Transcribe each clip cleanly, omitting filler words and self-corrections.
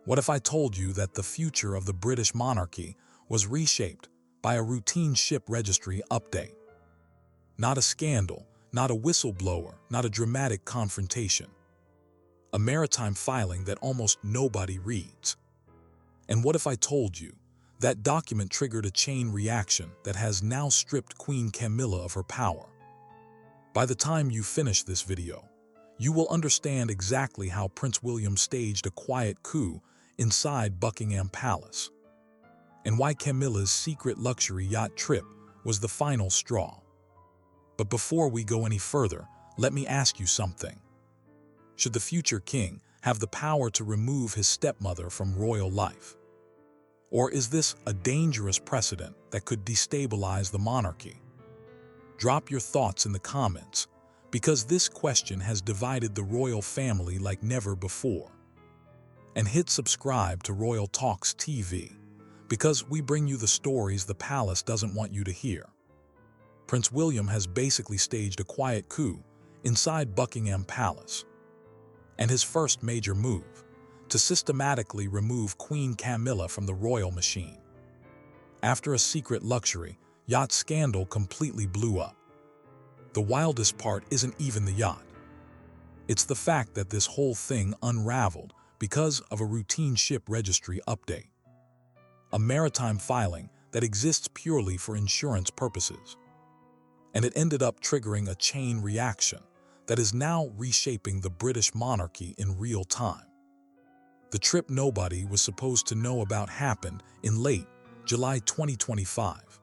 What if I told you that the future of the British monarchy was reshaped by a routine ship registry update? Not a scandal, not a whistleblower, not a dramatic confrontation. A maritime filing that almost nobody reads. And what if I told you that document triggered a chain reaction that has now stripped Queen Camilla of her power? By the time you finish this video, you will understand exactly how Prince William staged a quiet coup inside Buckingham Palace, and why Camilla's secret luxury yacht trip was the final straw. But before we go any further, let me ask you something. Should the future king have the power to remove his stepmother from royal life? Or is this a dangerous precedent that could destabilize the monarchy? Drop your thoughts in the comments, because this question has divided the royal family like never before. And hit subscribe to Royal Talks TV, because we bring you the stories the palace doesn't want you to hear. Prince William has basically staged a quiet coup inside Buckingham Palace. And his first major move, to systematically remove Queen Camilla from the royal machine. After a secret luxury yacht scandal completely blew up. The wildest part isn't even the yacht. It's the fact that this whole thing unraveled because of a routine ship registry update. A maritime filing that exists purely for insurance purposes. And it ended up triggering a chain reaction that is now reshaping the British monarchy in real time. The trip nobody was supposed to know about happened in late July 2025.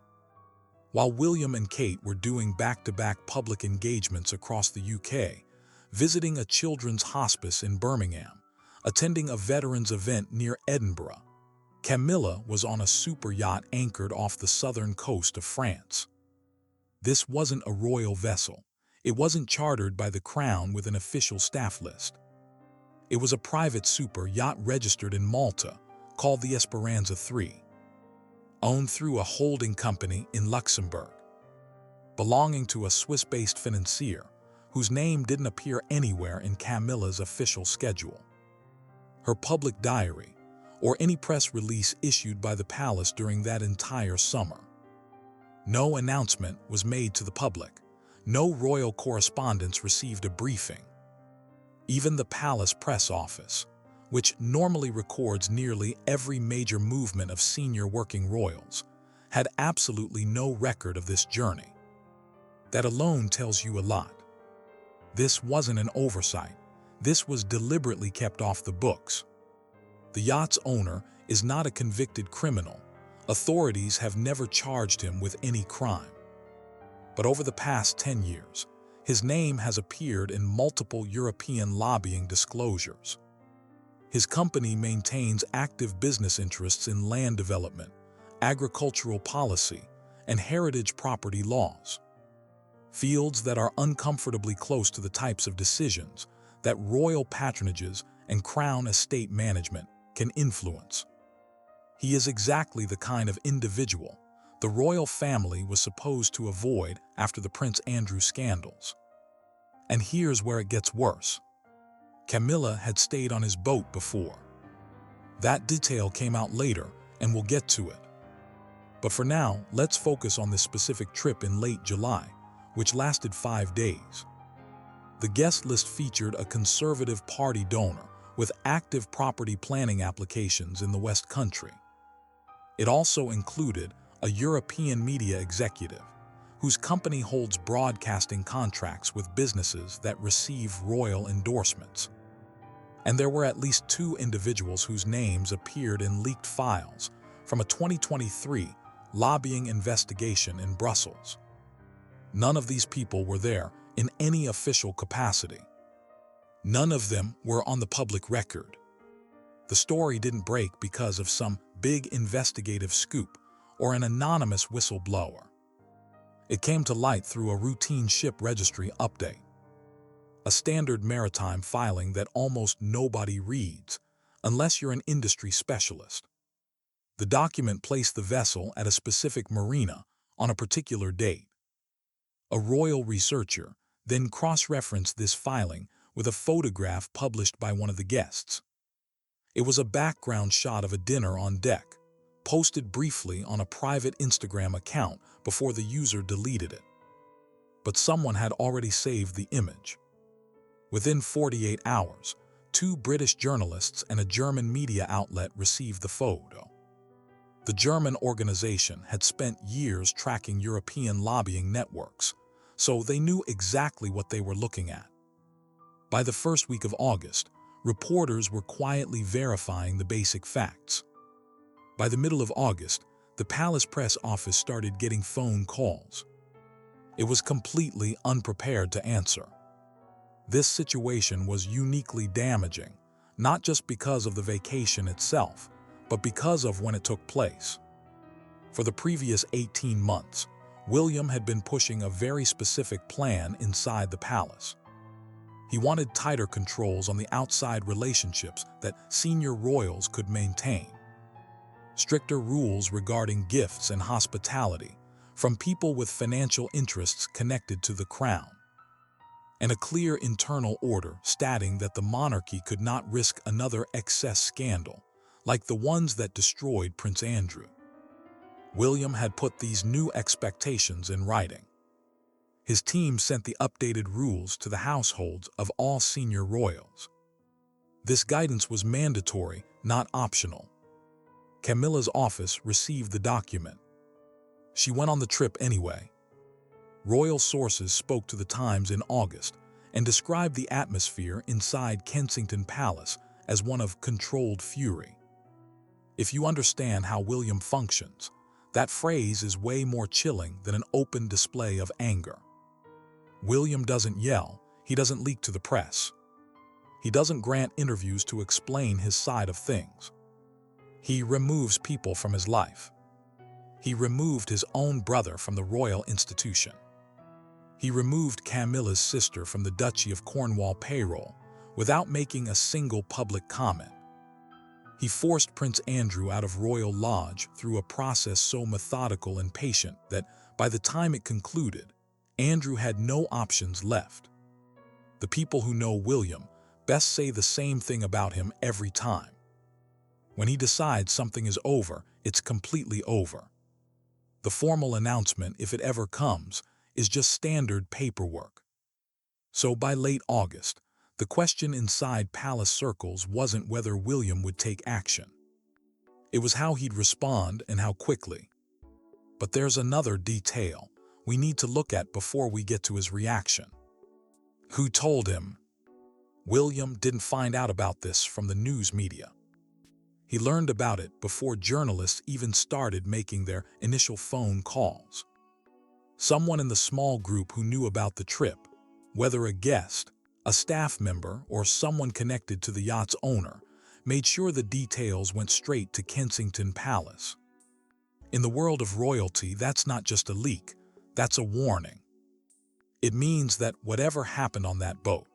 While William and Kate were doing back-to-back public engagements across the UK, visiting a children's hospice in Birmingham, attending a veterans event near Edinburgh, Camilla was on a super yacht anchored off the southern coast of France. This wasn't a royal vessel. It wasn't chartered by the Crown with an official staff list. It was a private super yacht registered in Malta called the Esperanza 3, owned through a holding company in Luxembourg, belonging to a Swiss-based financier whose name didn't appear anywhere in Camilla's official schedule. Her public diary, or any press release issued by the palace during that entire summer. No announcement was made to the public. No royal correspondents received a briefing. Even the palace press office, which normally records nearly every major movement of senior working royals, had absolutely no record of this journey. That alone tells you a lot. This wasn't an oversight. This was deliberately kept off the books. The yacht's owner is not a convicted criminal. Authorities have never charged him with any crime. But over the past 10 years, his name has appeared in multiple European lobbying disclosures. His company maintains active business interests in land development, agricultural policy, and heritage property laws. Fields that are uncomfortably close to the types of decisions that royal patronages and crown estate management can influence. He is exactly the kind of individual the royal family was supposed to avoid after the Prince Andrew scandals. And here's where it gets worse. Camilla had stayed on his boat before. That detail came out later, and we'll get to it. But for now, let's focus on this specific trip in late July, which lasted 5 days. The guest list featured a Conservative Party donor with active property planning applications in the West Country. It also included a European media executive whose company holds broadcasting contracts with businesses that receive royal endorsements. And there were at least 2 individuals whose names appeared in leaked files from a 2023 lobbying investigation in Brussels. None of these people were there in any official capacity. None of them were on the public record. The story didn't break because of some big investigative scoop or an anonymous whistleblower. It came to light through a routine ship registry update, a standard maritime filing that almost nobody reads unless you're an industry specialist. The document placed the vessel at a specific marina on a particular date. A royal researcher then cross-referenced this filing with a photograph published by one of the guests. It was a background shot of a dinner on deck, posted briefly on a private Instagram account before the user deleted it. But someone had already saved the image. Within 48 hours, 2 British journalists and a German media outlet received the photo. The German organization had spent years tracking European lobbying networks, so they knew exactly what they were looking at. By the first week of August, reporters were quietly verifying the basic facts. By the middle of August, the palace press office started getting phone calls. It was completely unprepared to answer. This situation was uniquely damaging, not just because of the vacation itself, but because of when it took place. For the previous 18 months, William had been pushing a very specific plan inside the palace. He wanted tighter controls on the outside relationships that senior royals could maintain. Stricter rules regarding gifts and hospitality from people with financial interests connected to the crown. And a clear internal order stating that the monarchy could not risk another excess scandal, like the ones that destroyed Prince Andrew. William had put these new expectations in writing. His team sent the updated rules to the households of all senior royals. This guidance was mandatory, not optional. Camilla's office received the document. She went on the trip anyway. Royal sources spoke to the Times in August and described the atmosphere inside Kensington Palace as one of controlled fury. If you understand how William functions, that phrase is way more chilling than an open display of anger. William doesn't yell, he doesn't leak to the press. He doesn't grant interviews to explain his side of things. He removes people from his life. He removed his own brother from the royal institution. He removed Camilla's sister from the Duchy of Cornwall payroll without making a single public comment. He forced Prince Andrew out of Royal Lodge through a process so methodical and patient that by the time it concluded, Andrew had no options left. The people who know William best say the same thing about him every time. When he decides something is over, it's completely over. The formal announcement, if it ever comes, is just standard paperwork. So by late August, the question inside palace circles wasn't whether William would take action. It was how he'd respond and how quickly. But there's another detail we need to look at before we get to his reaction. Who told him? William didn't find out about this from the news media. He learned about it before journalists even started making their initial phone calls. Someone in the small group who knew about the trip, whether a guest, a staff member, or someone connected to the yacht's owner, made sure the details went straight to Kensington Palace. In the world of royalty, that's not just a leak, that's a warning. It means that whatever happened on that boat,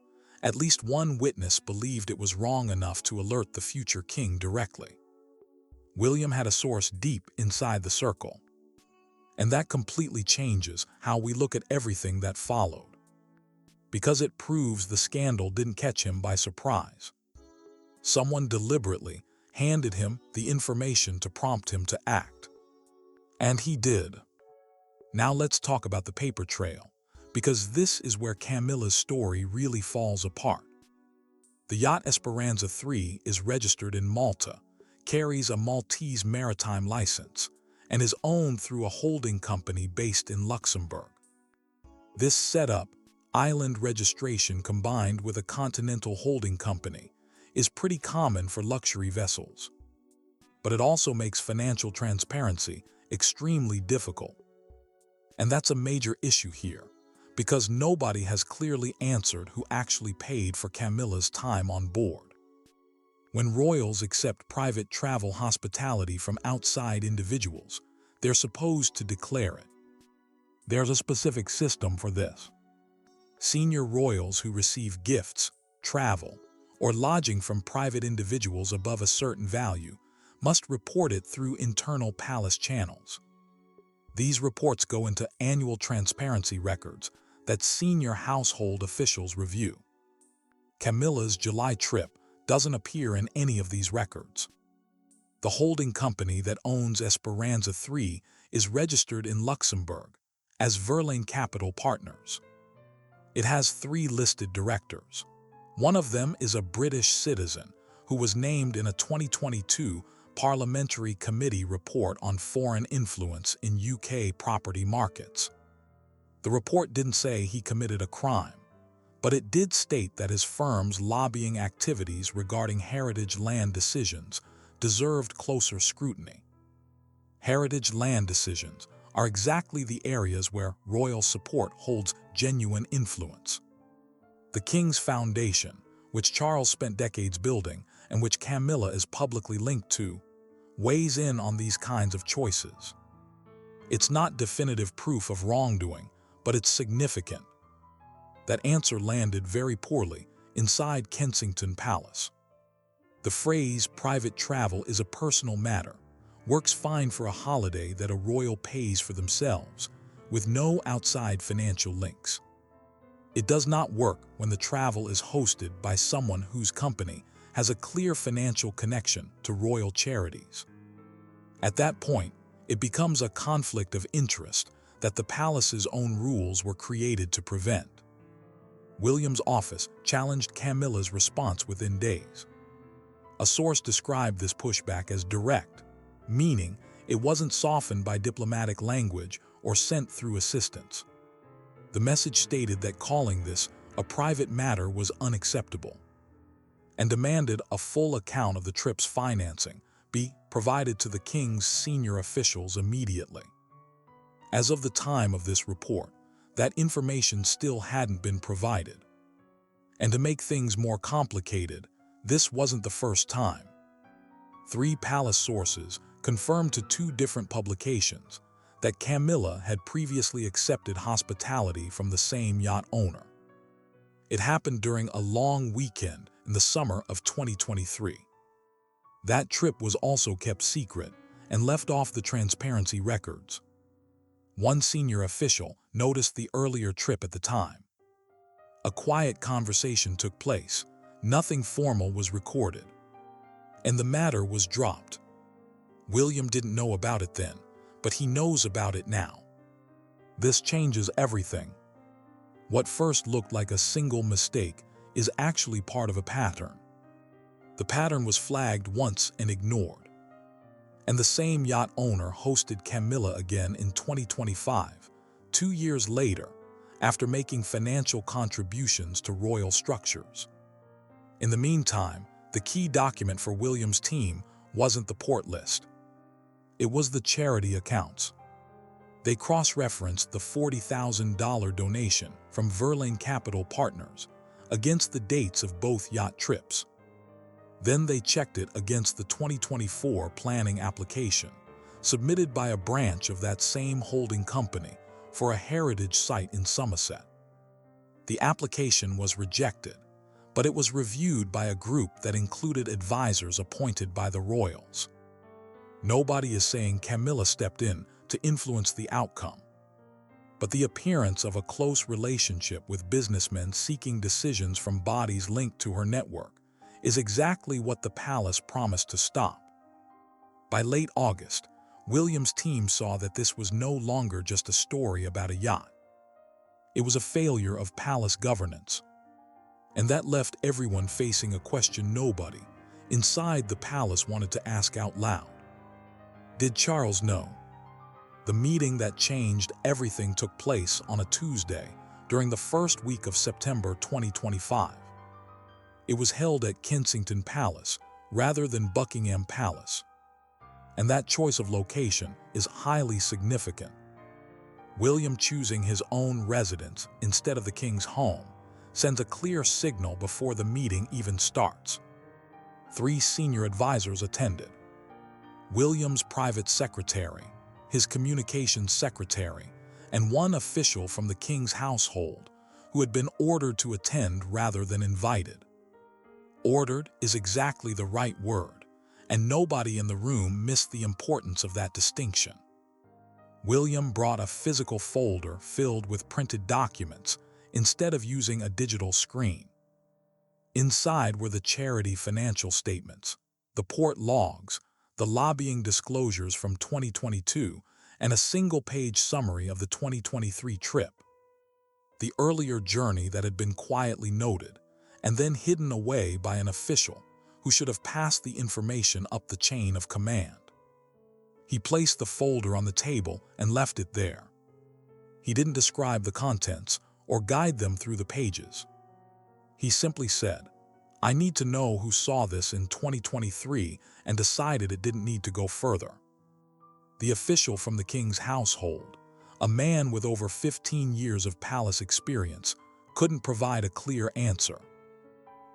at least one witness believed it was wrong enough to alert the future king directly. William had a source deep inside the circle. And that completely changes how we look at everything that followed. Because it proves the scandal didn't catch him by surprise. Someone deliberately handed him the information to prompt him to act. And he did. Now let's talk about the paper trail, because this is where Camilla's story really falls apart. The yacht Esperanza III is registered in Malta, carries a Maltese maritime license, and is owned through a holding company based in Luxembourg. This setup, island registration combined with a continental holding company, is pretty common for luxury vessels. But it also makes financial transparency extremely difficult. And that's a major issue here, because nobody has clearly answered who actually paid for Camilla's time on board. When royals accept private travel hospitality from outside individuals, they're supposed to declare it. There's a specific system for this. Senior royals who receive gifts, travel, or lodging from private individuals above a certain value must report it through internal palace channels. These reports go into annual transparency records that senior household officials review. Camilla's July trip doesn't appear in any of these records. The holding company that owns Esperanza 3 is registered in Luxembourg as Verlaine Capital Partners. It has 3 listed directors. One of them is a British citizen who was named in a 2022 Parliamentary Committee report on foreign influence in UK property markets. The report didn't say he committed a crime, but it did state that his firm's lobbying activities regarding heritage land decisions deserved closer scrutiny. Heritage land decisions are exactly the areas where royal support holds genuine influence. The King's Foundation, which Charles spent decades building and which Camilla is publicly linked to, weighs in on these kinds of choices. It's not definitive proof of wrongdoing, but it's significant. That answer landed very poorly inside Kensington Palace. The phrase "private travel is a personal matter" works fine for a holiday that a royal pays for themselves, with no outside financial links. It does not work when the travel is hosted by someone whose company has a clear financial connection to royal charities. At that point, it becomes a conflict of interest that the palace's own rules were created to prevent. William's office challenged Camilla's response within days. A source described this pushback as direct, meaning it wasn't softened by diplomatic language or sent through assistants. The message stated that calling this a private matter was unacceptable and demanded a full account of the trip's financing be provided to the King's senior officials immediately. As of the time of this report, that information still hadn't been provided. And to make things more complicated, this wasn't the first time. 3 palace sources confirmed to 2 different publications that Camilla had previously accepted hospitality from the same yacht owner. It happened during a long weekend in the summer of 2023. That trip was also kept secret and left off the transparency records. One senior official noticed the earlier trip at the time. A quiet conversation took place, nothing formal was recorded, and the matter was dropped. William didn't know about it then, but he knows about it now. This changes everything. What first looked like a single mistake is actually part of a pattern. The pattern was flagged once and ignored. And the same yacht owner hosted Camilla again in 2025, 2 years later, after making financial contributions to royal structures. In the meantime, the key document for William's team wasn't the port list. It was the charity accounts. They cross-referenced the $40,000 donation from Verlaine Capital Partners against the dates of both yacht trips. Then they checked it against the 2024 planning application, submitted by a branch of that same holding company for a heritage site in Somerset. The application was rejected, but it was reviewed by a group that included advisors appointed by the royals. Nobody is saying Camilla stepped in to influence the outcome, but the appearance of a close relationship with businessmen seeking decisions from bodies linked to her network is exactly what the palace promised to stop. By late August, William's team saw that this was no longer just a story about a yacht. It was a failure of palace governance. And that left everyone facing a question nobody inside the palace wanted to ask out loud. Did Charles know? The meeting that changed everything took place on a Tuesday during the first week of September 2025. It was held at Kensington Palace rather than Buckingham Palace. And that choice of location is highly significant. William choosing his own residence instead of the King's home sends a clear signal before the meeting even starts. 3 senior advisors attended. William's private secretary, his communications secretary, and 1 official from the King's household who had been ordered to attend rather than invited. Ordered is exactly the right word, and nobody in the room missed the importance of that distinction. William brought a physical folder filled with printed documents instead of using a digital screen. Inside were the charity financial statements, the port logs, the lobbying disclosures from 2022, and a single-page summary of the 2023 trip. The earlier journey that had been quietly noted and then hidden away by an official who should have passed the information up the chain of command. He placed the folder on the table and left it there. He didn't describe the contents or guide them through the pages. He simply said, "I need to know who saw this in 2023 and decided it didn't need to go further." The official from the king's household, a man with over 15 years of palace experience, couldn't provide a clear answer.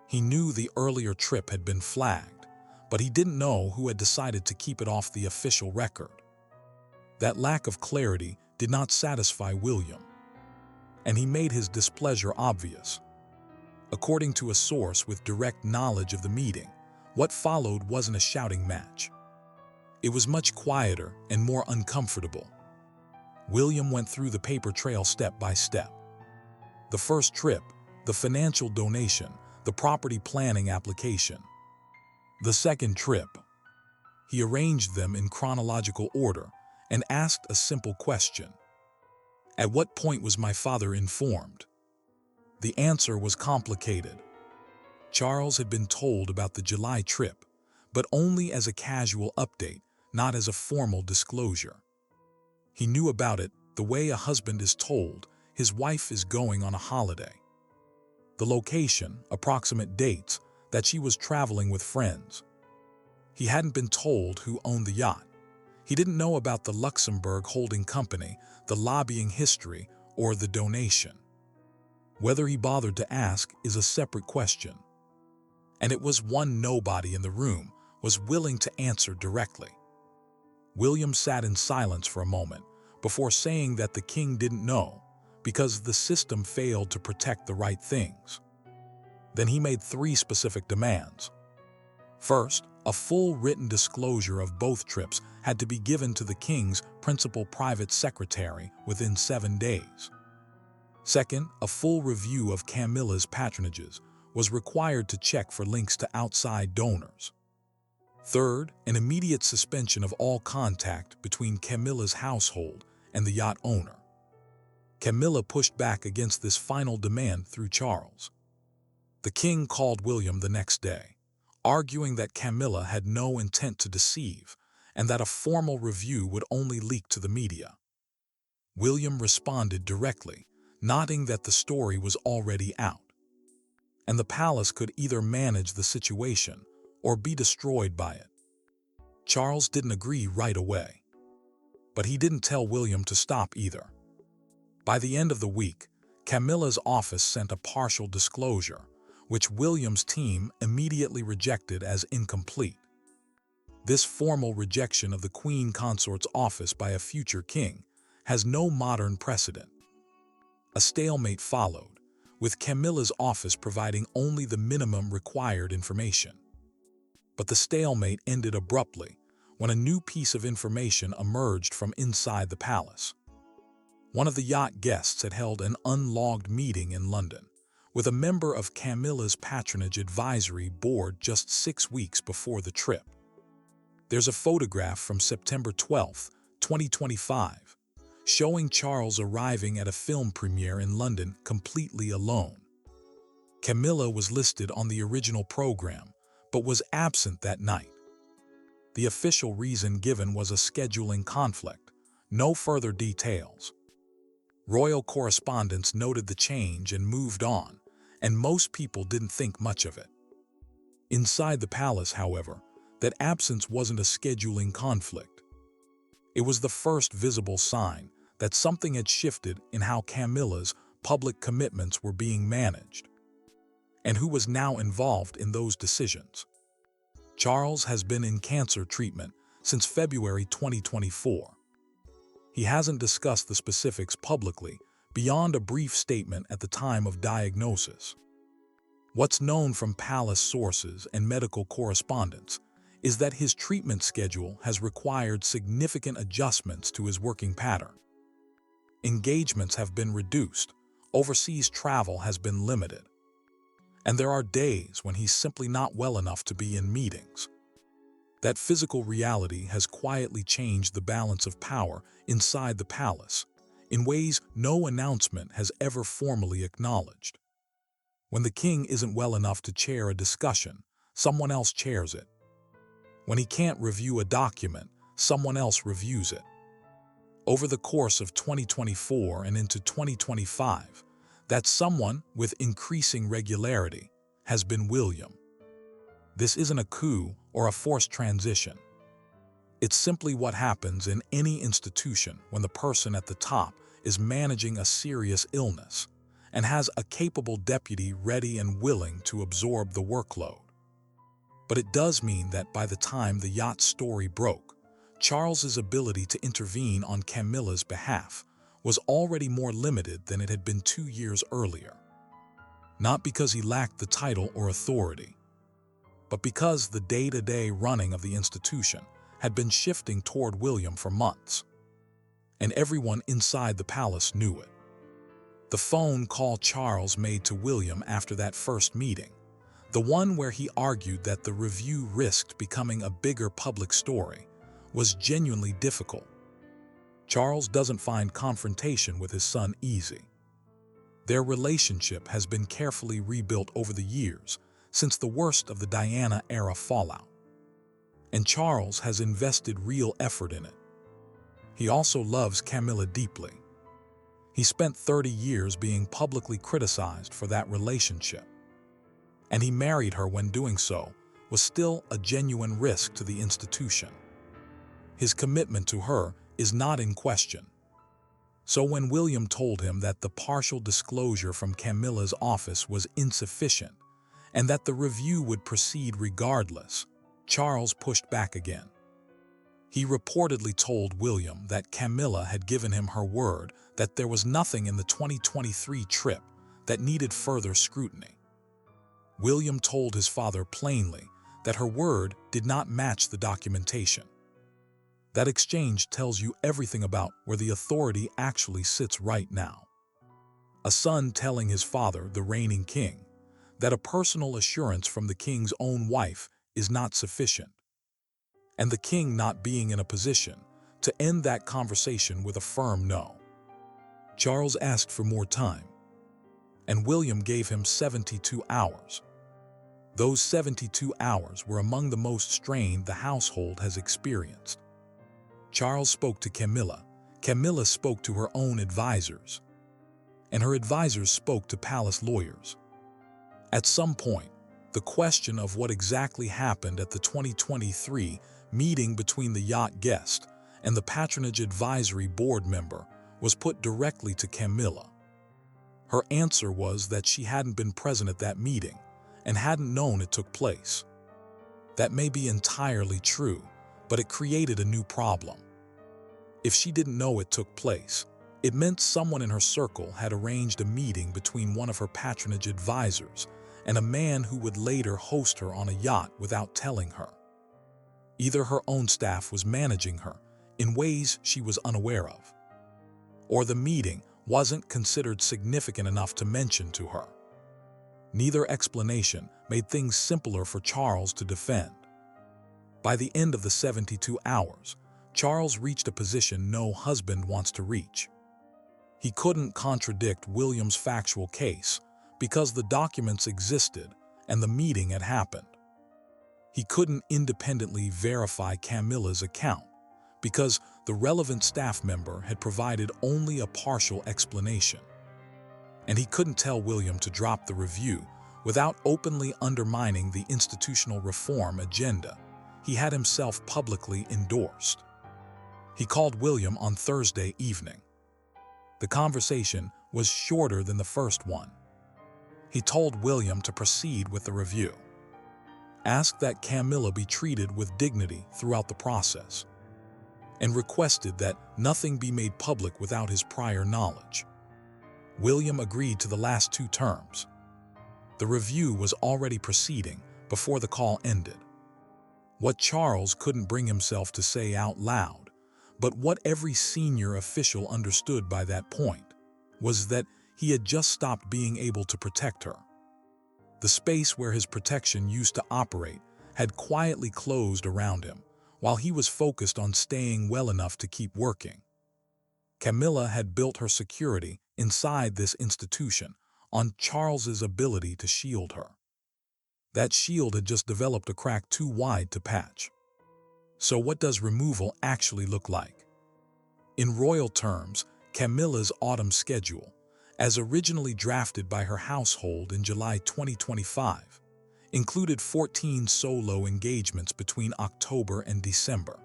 He knew the earlier trip had been flagged, but he didn't know who had decided to keep it off the official record. That lack of clarity did not satisfy William, and he made his displeasure obvious. According to a source with direct knowledge of the meeting, what followed wasn't a shouting match. It was much quieter and more uncomfortable. William went through the paper trail step by step. The first trip, the financial donation, the property planning application. The second trip. He arranged them in chronological order and asked a simple question. At what point was my father informed? The answer was complicated. Charles had been told about the July trip, but only as a casual update, not as a formal disclosure. He knew about it the way a husband is told his wife is going on a holiday. The location, approximate dates, that she was traveling with friends. He hadn't been told who owned the yacht. He didn't know about the Luxembourg holding company, the lobbying history, or the donation. Whether he bothered to ask is a separate question. And it was one nobody in the room was willing to answer directly. William sat in silence for a moment before saying that the king didn't know because the system failed to protect the right things. Then he made 3 specific demands. First, a full written disclosure of both trips had to be given to the king's principal private secretary within 7 days. Second, a full review of Camilla's patronages was required to check for links to outside donors. Third, an immediate suspension of all contact between Camilla's household and the yacht owner. Camilla pushed back against this final demand through Charles. The king called William the next day, arguing that Camilla had no intent to deceive and that a formal review would only leak to the media. William responded directly, nodding that the story was already out, and the palace could either manage the situation or be destroyed by it. Charles didn't agree right away, but he didn't tell William to stop either. By the end of the week, Camilla's office sent a partial disclosure, which William's team immediately rejected as incomplete. This formal rejection of the Queen Consort's office by a future king has no modern precedent. A stalemate followed, with Camilla's office providing only the minimum required information. But the stalemate ended abruptly when a new piece of information emerged from inside the palace. One of the yacht guests had held an unlogged meeting in London with a member of Camilla's patronage advisory board just 6 weeks before the trip. There's a photograph from September 12, 2025, showing Charles arriving at a film premiere in London completely alone. Camilla was listed on the original program, but was absent that night. The official reason given was a scheduling conflict, no further details. Royal correspondents noted the change and moved on, and most people didn't think much of it. Inside the palace, however, that absence wasn't a scheduling conflict. It was the first visible sign that something had shifted in how Camilla's public commitments were being managed, and who was now involved in those decisions. Charles has been in cancer treatment since February 2024. He hasn't discussed the specifics publicly beyond a brief statement at the time of diagnosis. What's known from palace sources and medical correspondence is that his treatment schedule has required significant adjustments to his working pattern. Engagements have been reduced, overseas travel has been limited, And there are days when he's simply not well enough to be in meetings. That physical reality has quietly changed the balance of power inside the palace in ways no announcement has ever formally acknowledged. When the king isn't well enough to chair a discussion, someone else chairs it. When he can't review a document, someone else reviews it. Over the course of 2024 and into 2025, that someone with increasing regularity has been William. This isn't a coup or a forced transition. It's simply what happens in any institution when the person at the top is managing a serious illness and has a capable deputy ready and willing to absorb the workload. But it does mean that by the time the Yacht story broke, Charles's ability to intervene on Camilla's behalf was already more limited than it had been 2 years earlier. Not because he lacked the title or authority, but because the day-to-day running of the institution had been shifting toward William for months. And everyone inside the palace knew it. The phone call Charles made to William after that first meeting, the one where he argued that the review risked becoming a bigger public story, was genuinely difficult. Charles doesn't find confrontation with his son easy. Their relationship has been carefully rebuilt over the years since the worst of the Diana-era fallout. And Charles has invested real effort in it. He also loves Camilla deeply. He spent 30 years being publicly criticized for that relationship. And he married her when doing so was still a genuine risk to the institution. His commitment to her is not in question. So when William told him that the partial disclosure from Camilla's office was insufficient and that the review would proceed regardless, Charles pushed back again. He reportedly told William that Camilla had given him her word that there was nothing in the 2023 trip that needed further scrutiny. William told his father plainly that her word did not match the documentation. That exchange tells you everything about where the authority actually sits right now. A son telling his father, the reigning king, that a personal assurance from the king's own wife is not sufficient, and the king not being in a position to end that conversation with a firm no. Charles asked for more time, and William gave him 72 hours. Those 72 hours were among the most strained the household has experienced. Charles spoke to Camilla. Camilla spoke to her own advisors, and her advisors spoke to palace lawyers. At some point, the question of what exactly happened at the 2023 meeting between the Yacht guest and the patronage advisory board member was put directly to Camilla. Her answer was that she hadn't been present at that meeting and hadn't known it took place. That may be entirely true, but it created a new problem. If she didn't know it took place, it meant someone in her circle had arranged a meeting between one of her patronage advisors and a man who would later host her on a yacht without telling her. Either her own staff was managing her in ways she was unaware of, or the meeting wasn't considered significant enough to mention to her. Neither explanation made things simpler for Charles to defend. By the end of the 72 hours, Charles reached a position no husband wants to reach. He couldn't contradict William's factual case because the documents existed and the meeting had happened. He couldn't independently verify Camilla's account because the relevant staff member had provided only a partial explanation. And he couldn't tell William to drop the review without openly undermining the institutional reform agenda he had himself publicly endorsed. He called William on Thursday evening. The conversation was shorter than the first one. He told William to proceed with the review, asked that Camilla be treated with dignity throughout the process, and requested that nothing be made public without his prior knowledge. William agreed to the last two terms. The review was already proceeding before the call ended. What Charles couldn't bring himself to say out loud, but what every senior official understood by that point, was that he had just stopped being able to protect her. The space where his protection used to operate had quietly closed around him, while he was focused on staying well enough to keep working. Camilla had built her security inside this institution on Charles's ability to shield her. That shield had just developed a crack too wide to patch. So what does removal actually look like? In royal terms, Camilla's autumn schedule, as originally drafted by her household in July 2025, included 14 solo engagements between October and December.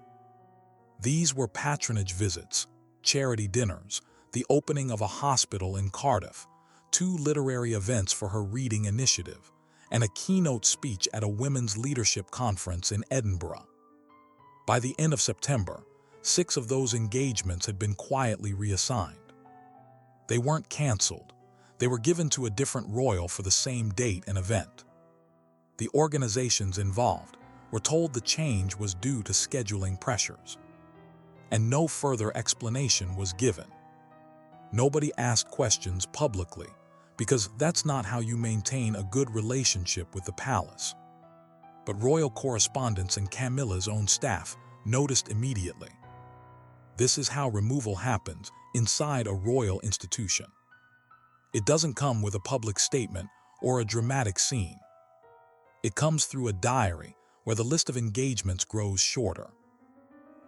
These were patronage visits, charity dinners, the opening of a hospital in Cardiff, 2 literary events for her reading initiative, and a keynote speech at a women's leadership conference in Edinburgh. By the end of September, 6 of those engagements had been quietly reassigned. They weren't canceled. They were given to a different royal for the same date and event. The organizations involved were told the change was due to scheduling pressures, and no further explanation was given. Nobody asked questions publicly, because that's not how you maintain a good relationship with the palace. But royal correspondents and Camilla's own staff noticed immediately. This is how removal happens inside a royal institution. It doesn't come with a public statement or a dramatic scene. It comes through a diary where the list of engagements grows shorter.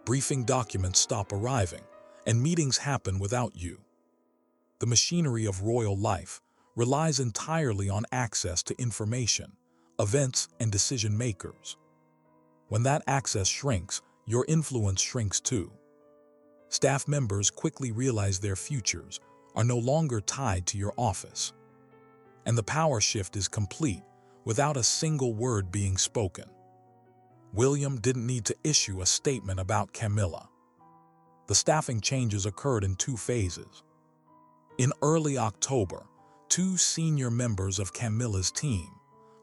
Briefing documents stop arriving, and meetings happen without you. The machinery of royal life relies entirely on access to information, events, and decision makers. When that access shrinks, your influence shrinks too. Staff members quickly realize their futures are no longer tied to your office. And the power shift is complete without a single word being spoken. William didn't need to issue a statement about Camilla. The staffing changes occurred in 2 phases. In early October, 2 senior members of Camilla's team,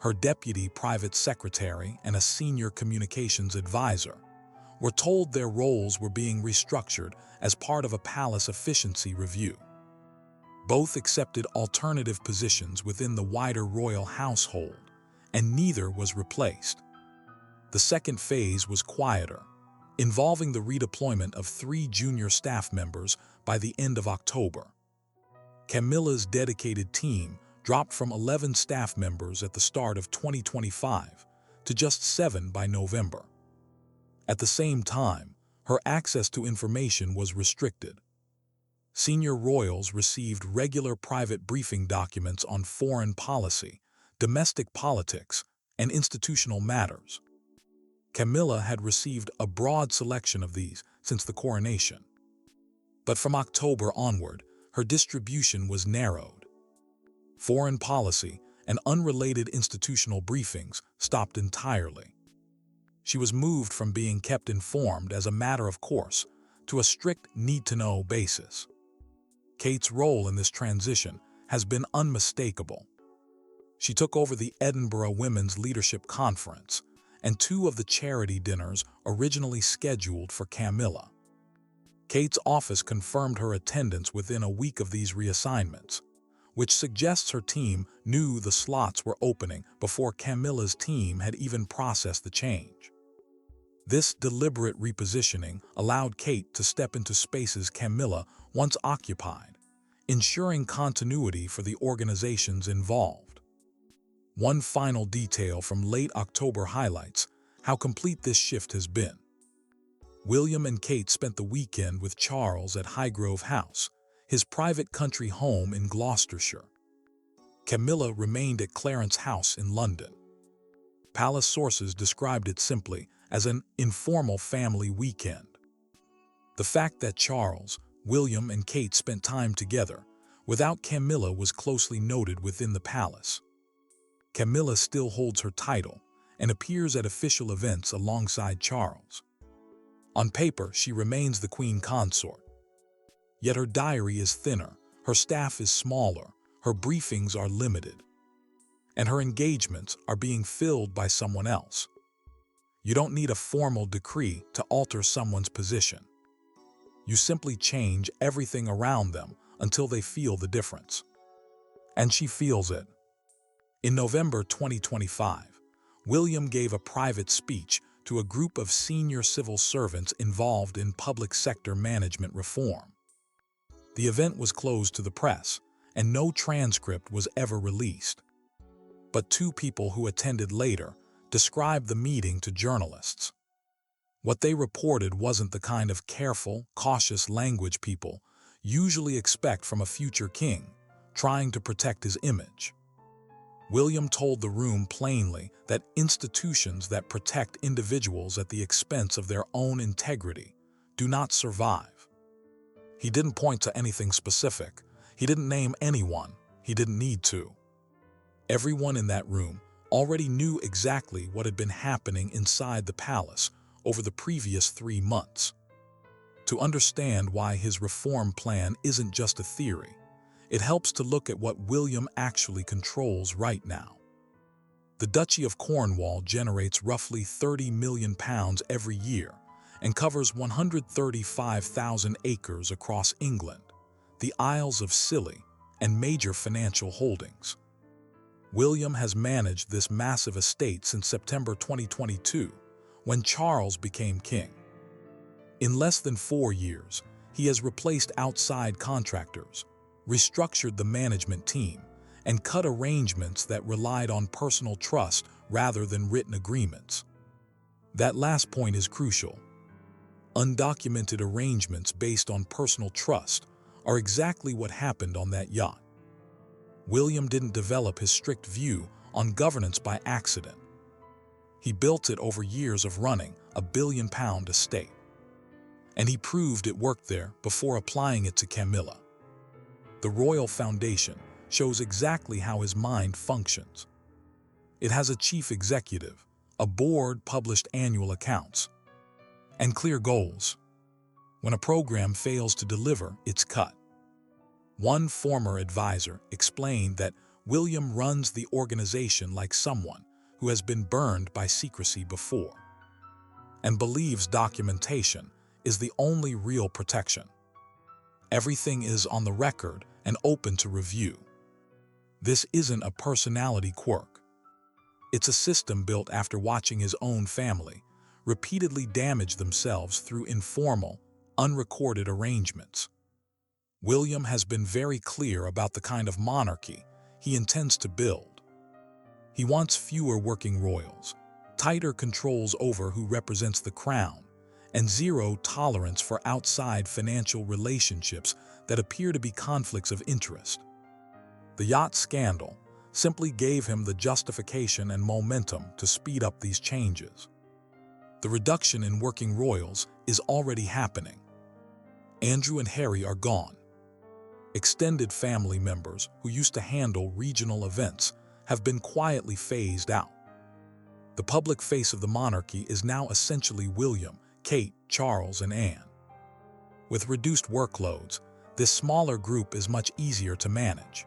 her deputy private secretary and a senior communications advisor, were told their roles were being restructured as part of a palace efficiency review. Both accepted alternative positions within the wider royal household, and neither was replaced. The second phase was quieter, involving the redeployment of 3 junior staff members by the end of October. Camilla's dedicated team dropped from 11 staff members at the start of 2025 to just 7 by November. At the same time, her access to information was restricted. Senior royals received regular private briefing documents on foreign policy, domestic politics, and institutional matters. Camilla had received a broad selection of these since the coronation. But from October onward, her distribution was narrowed. Foreign policy and unrelated institutional briefings stopped entirely. She was moved from being kept informed as a matter of course to a strict need-to-know basis. Kate's role in this transition has been unmistakable. She took over the Edinburgh Women's Leadership Conference and 2 of the charity dinners originally scheduled for Camilla. Kate's office confirmed her attendance within a week of these reassignments, which suggests her team knew the slots were opening before Camilla's team had even processed the change. This deliberate repositioning allowed Kate to step into spaces Camilla once occupied, ensuring continuity for the organizations involved. One final detail from late October highlights how complete this shift has been. William and Kate spent the weekend with Charles at Highgrove House, his private country home in Gloucestershire. Camilla remained at Clarence House in London. Palace sources described it simply as an informal family weekend. The fact that Charles, William, and Kate spent time together without Camilla was closely noted within the palace. Camilla still holds her title and appears at official events alongside Charles. On paper, she remains the queen consort. Yet her diary is thinner, her staff is smaller, her briefings are limited, and her engagements are being filled by someone else. You don't need a formal decree to alter someone's position. You simply change everything around them until they feel the difference. And she feels it. In November 2025, William gave a private speech to a group of senior civil servants involved in public sector management reform. The event was closed to the press, and no transcript was ever released. But two people who attended later described the meeting to journalists. What they reported wasn't the kind of careful, cautious language people usually expect from a future king trying to protect his image. William told the room plainly that institutions that protect individuals at the expense of their own integrity do not survive. He didn't point to anything specific. He didn't name anyone. He didn't need to. Everyone in that room already knew exactly what had been happening inside the palace over the previous 3 months. To understand why his reform plan isn't just a theory, it helps to look at what William actually controls right now. The Duchy of Cornwall generates roughly £30 million every year and covers 135,000 acres across England, the Isles of Scilly, and major financial holdings. William has managed this massive estate since September 2022, when Charles became king. In less than 4 years, he has replaced outside contractors, restructured the management team, and cut arrangements that relied on personal trust rather than written agreements. That last point is crucial. Undocumented arrangements based on personal trust are exactly what happened on that yacht. William didn't develop his strict view on governance by accident. He built it over years of running a £1 billion estate. And he proved it worked there before applying it to Camilla. The Royal Foundation shows exactly how his mind functions. It has a chief executive, a board published annual accounts, and clear goals. When a program fails to deliver, it's cut. One former advisor explained that William runs the organization like someone who has been burned by secrecy before, and believes documentation is the only real protection. Everything is on the record and open to review. This isn't a personality quirk. It's a system built after watching his own family repeatedly damage themselves through informal, unrecorded arrangements. William has been very clear about the kind of monarchy he intends to build. He wants fewer working royals, tighter controls over who represents the crown, and zero tolerance for outside financial relationships that appear to be conflicts of interest. The yacht scandal simply gave him the justification and momentum to speed up these changes. The reduction in working royals is already happening. Andrew and Harry are gone. Extended family members who used to handle regional events have been quietly phased out. The public face of the monarchy is now essentially William, Kate, Charles, and Anne. With reduced workloads, this smaller group is much easier to manage,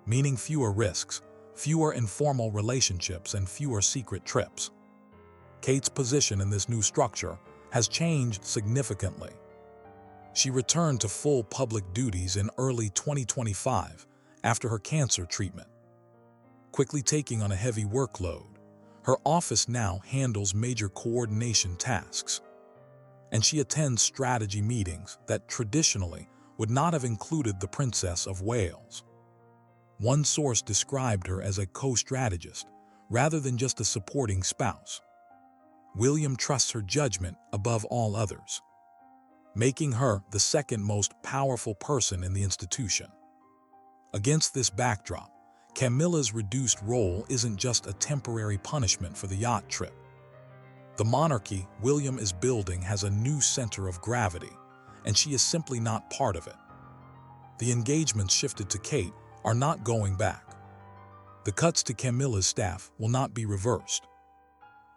meaning fewer risks, fewer informal relationships, and fewer secret trips. Kate's position in this new structure has changed significantly. She returned to full public duties in early 2025 after her cancer treatment. Quickly taking on a heavy workload, her office now handles major coordination tasks, and she attends strategy meetings that traditionally would not have included the Princess of Wales. One source described her as a co-strategist rather than just a supporting spouse. William trusts her judgment above all others, making her the second most powerful person in the institution. Against this backdrop, Camilla's reduced role isn't just a temporary punishment for the yacht trip. The monarchy William is building has a new center of gravity, and she is simply not part of it. The engagements shifted to Kate are not going back. The cuts to Camilla's staff will not be reversed.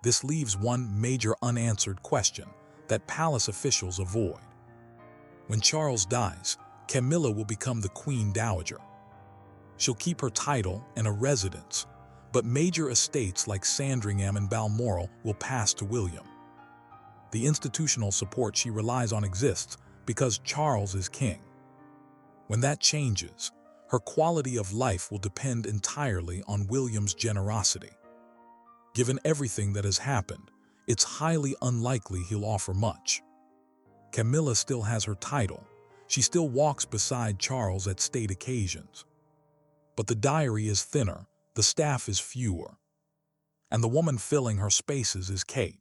This leaves one major unanswered question that palace officials avoid. When Charles dies, Camilla will become the Queen Dowager. She'll keep her title and a residence, but major estates like Sandringham and Balmoral will pass to William. The institutional support she relies on exists because Charles is king. When that changes, Her quality of life will depend entirely on William's generosity. Given everything that has happened, it's highly unlikely he'll offer much. Camilla still has her title. She still walks beside Charles at state occasions. But the diary is thinner, the staff is fewer, and the woman filling her spaces is Kate.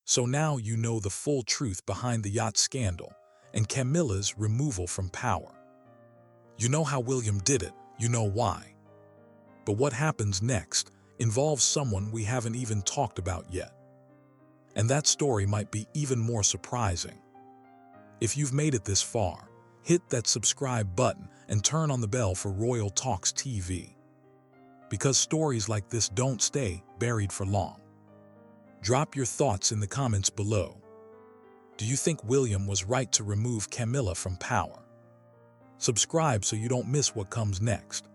So now you know the full truth behind the yacht scandal and Camilla's removal from power. You know how William did it, you know why. But what happens next involves someone we haven't even talked about yet. And that story might be even more surprising. If you've made it this far, hit that subscribe button and turn on the bell for Royal Talks TV. Because stories like this don't stay buried for long. Drop your thoughts in the comments below. Do you think William was right to remove Camilla from power? Subscribe so you don't miss what comes next.